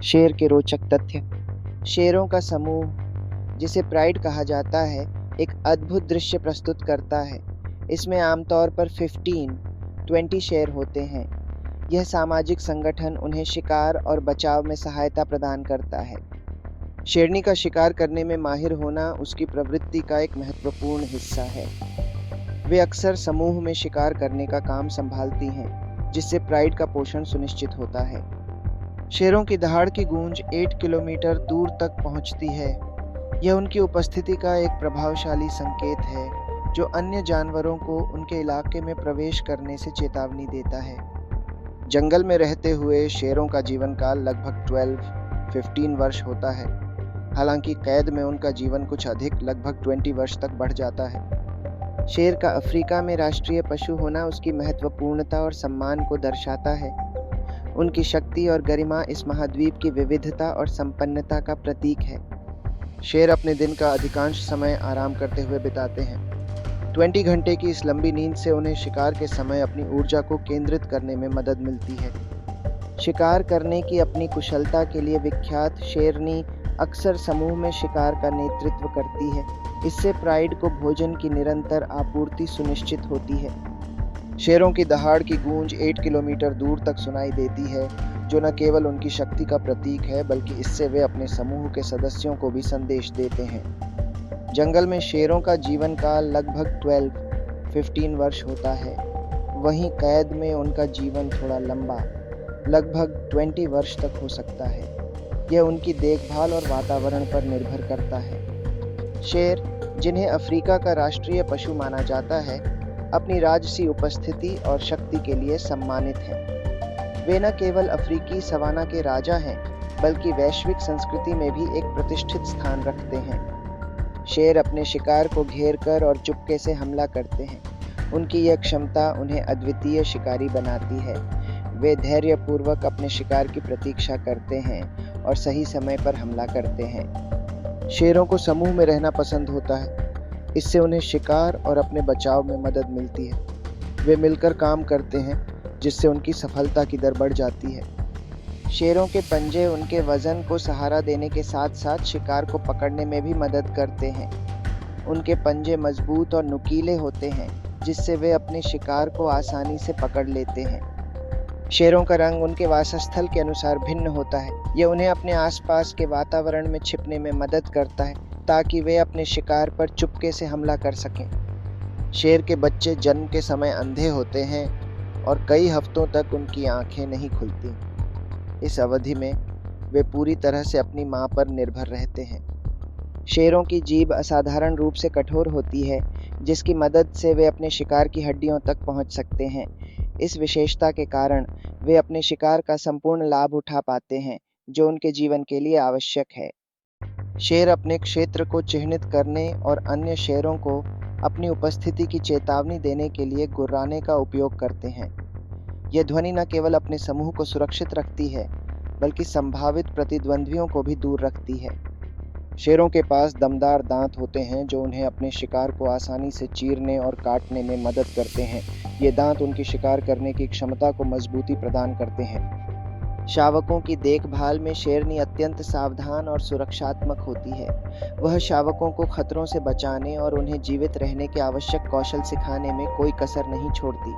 शेर के रोचक तथ्य। शेरों का समूह, जिसे प्राइड कहा जाता है, एक अद्भुत दृश्य प्रस्तुत करता है। इसमें आमतौर पर 20 शेर होते हैं। यह सामाजिक संगठन उन्हें शिकार और बचाव में सहायता प्रदान करता है। शेरनी का शिकार करने में माहिर होना उसकी प्रवृत्ति का एक महत्वपूर्ण हिस्सा है। वे अक्सर समूह में शिकार करने का काम संभालती हैं, जिससे प्राइड का पोषण सुनिश्चित होता है। शेरों की दहाड़ की गूंज 8 किलोमीटर दूर तक पहुंचती है। यह उनकी उपस्थिति का एक प्रभावशाली संकेत है, जो अन्य जानवरों को उनके इलाके में प्रवेश करने से चेतावनी देता है। जंगल में रहते हुए शेरों का जीवन काल लगभग 12-15 वर्ष होता है। हालांकि कैद में उनका जीवन कुछ अधिक, लगभग 20 वर्ष तक बढ़ जाता है। शेर का अफ्रीका में राष्ट्रीय पशु होना उसकी महत्वपूर्णता और सम्मान को दर्शाता है। उनकी शक्ति और गरिमा इस महाद्वीप की विविधता और संपन्नता का प्रतीक है। शेर अपने दिन का अधिकांश समय आराम करते हुए बिताते हैं। 20 घंटे की इस लंबी नींद से उन्हें शिकार के समय अपनी ऊर्जा को केंद्रित करने में मदद मिलती है। शिकार करने की अपनी कुशलता के लिए विख्यात शेरनी अक्सर समूह में शिकार का नेतृत्व करती है। इससे प्राइड को भोजन की निरंतर आपूर्ति सुनिश्चित होती है। शेरों की दहाड़ की गूंज 8 किलोमीटर दूर तक सुनाई देती है, जो न केवल उनकी शक्ति का प्रतीक है, बल्कि इससे वे अपने समूह के सदस्यों को भी संदेश देते हैं। जंगल में शेरों का जीवन काल लगभग 12-15 वर्ष होता है। वहीं कैद में उनका जीवन थोड़ा लंबा, लगभग 20 वर्ष तक हो सकता है। यह उनकी देखभाल और वातावरण पर निर्भर करता है। शेर, जिन्हें अफ्रीका का राष्ट्रीय पशु माना जाता है, अपनी राजसी उपस्थिति और शक्ति के लिए सम्मानित हैं। वे न केवल अफ्रीकी सवाना के राजा हैं, बल्कि वैश्विक संस्कृति में भी एक प्रतिष्ठित स्थान रखते हैं। शेर अपने शिकार को घेरकर और चुपके से हमला करते हैं। उनकी यह क्षमता उन्हें अद्वितीय शिकारी बनाती है। वे धैर्यपूर्वक अपने शिकार की प्रतीक्षा करते हैं और सही समय पर हमला करते हैं। शेरों को समूह में रहना पसंद होता है। इससे उन्हें शिकार और अपने बचाव में मदद मिलती है। वे मिलकर काम करते हैं, जिससे उनकी सफलता की दर बढ़ जाती है। शेरों के पंजे उनके वजन को सहारा देने के साथ साथ शिकार को पकड़ने में भी मदद करते हैं। उनके पंजे मजबूत और नुकीले होते हैं, जिससे वे अपने शिकार को आसानी से पकड़ लेते हैं। शेरों का रंग उनके वासस्थल के अनुसार भिन्न होता है। यह उन्हें अपने आसपास के वातावरण में छिपने में मदद करता है, ताकि वे अपने शिकार पर चुपके से हमला कर सकें। शेर के बच्चे जन्म के समय अंधे होते हैं और कई हफ्तों तक उनकी आंखें नहीं खुलती। इस अवधि में वे पूरी तरह से अपनी मां पर निर्भर रहते हैं। शेरों की जीभ असाधारण रूप से कठोर होती है, जिसकी मदद से वे अपने शिकार की हड्डियों तक पहुंच सकते हैं। इस विशेषता के कारण वे अपने शिकार का संपूर्ण लाभ उठा पाते हैं, जो उनके जीवन के लिए आवश्यक है। शेर अपने क्षेत्र को चिह्नित करने और अन्य शेरों को अपनी उपस्थिति की चेतावनी देने के लिए गुर्राने का उपयोग करते हैं। यह ध्वनि न केवल अपने समूह को सुरक्षित रखती है, बल्कि संभावित प्रतिद्वंद्वियों को भी दूर रखती है। शेरों के पास दमदार दांत होते हैं, जो उन्हें अपने शिकार को आसानी से चीरने और काटने में मदद करते हैं। ये दांत उनकी शिकार करने की क्षमता को मजबूती प्रदान करते हैं। शावकों की देखभाल में शेरनी अत्यंत सावधान और सुरक्षात्मक होती है। वह शावकों को खतरों से बचाने और उन्हें जीवित रहने के आवश्यक कौशल सिखाने में कोई कसर नहीं छोड़ती।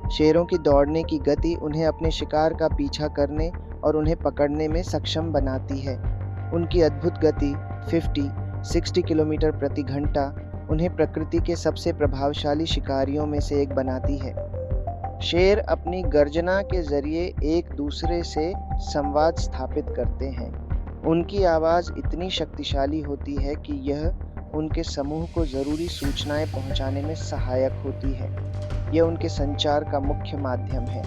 शेरों की दौड़ने की गति उन्हें अपने शिकार का पीछा करने और उन्हें पकड़ने में सक्षम बनाती है। उनकी अद्भुत गति 50-60 किलोमीटर प्रति घंटा उन्हें प्रकृति के सबसे प्रभावशाली शिकारियों में से एक बनाती है। शेर अपनी गर्जना के जरिए एक दूसरे से संवाद स्थापित करते हैं। उनकी आवाज़ इतनी शक्तिशाली होती है कि यह उनके समूह को ज़रूरी सूचनाएं पहुंचाने में सहायक होती है। यह उनके संचार का मुख्य माध्यम है।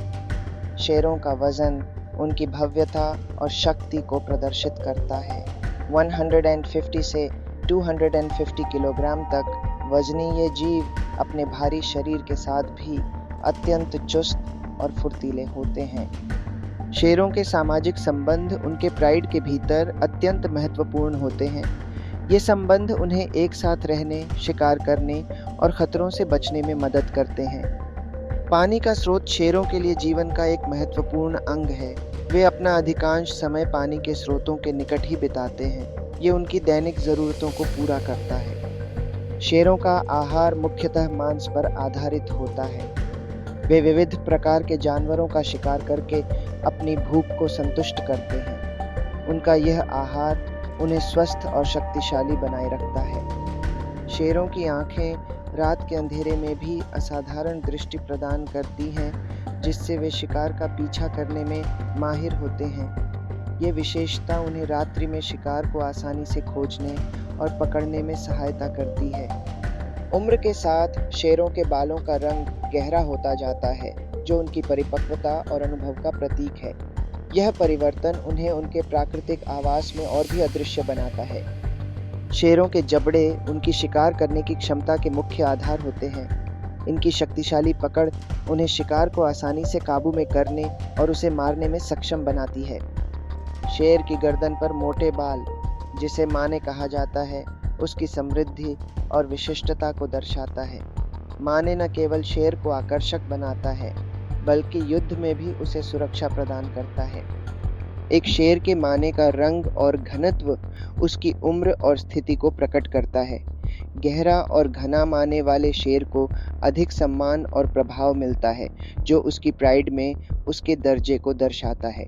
शेरों का वज़न उनकी भव्यता और शक्ति को प्रदर्शित करता है। 150 से 250 किलोग्राम तक वजनी ये जीव अपने भारी शरीर के साथ भी अत्यंत चुस्त और फुर्तीले होते हैं। शेरों के सामाजिक संबंध उनके प्राइड के भीतर अत्यंत महत्वपूर्ण होते हैं। ये संबंध उन्हें एक साथ रहने, शिकार करने और खतरों से बचने में मदद करते हैं। पानी का स्रोत शेरों के लिए जीवन का एक महत्वपूर्ण अंग है। वे अपना अधिकांश समय पानी के स्रोतों के निकट ही बिताते हैं। ये उनकी दैनिक ज़रूरतों को पूरा करता है। शेरों का आहार मुख्यतः मांस पर आधारित होता है। वे विविध प्रकार के जानवरों का शिकार करके अपनी भूख को संतुष्ट करते हैं। उनका यह आहार उन्हें स्वस्थ और शक्तिशाली बनाए रखता है। शेरों की आँखें रात के अंधेरे में भी असाधारण दृष्टि प्रदान करती हैं, जिससे वे शिकार का पीछा करने में माहिर होते हैं। ये विशेषता उन्हें रात्रि में शिकार को आसानी से खोजने और पकड़ने में सहायता करती है। उम्र के साथ शेरों के बालों का रंग गहरा होता जाता है, जो उनकी परिपक्वता और अनुभव का प्रतीक है। यह परिवर्तन उन्हें उनके प्राकृतिक आवास में और भी अदृश्य बनाता है। शेरों के जबड़े उनकी शिकार करने की क्षमता के मुख्य आधार होते हैं। इनकी शक्तिशाली पकड़ उन्हें शिकार को आसानी से काबू में करने और उसे मारने में सक्षम बनाती है। शेर की गर्दन पर मोटे बाल, जिसे माने कहा जाता है, उसकी समृद्धि और विशिष्टता को दर्शाता है। माने न केवल शेर को आकर्षक बनाता है, बल्कि युद्ध में भी उसे सुरक्षा प्रदान करता है। एक शेर के माने का रंग और घनत्व उसकी उम्र और स्थिति को प्रकट करता है। गहरा और घना माने वाले शेर को अधिक सम्मान और प्रभाव मिलता है, जो उसकी प्राइड में उसके दर्जे को दर्शाता है।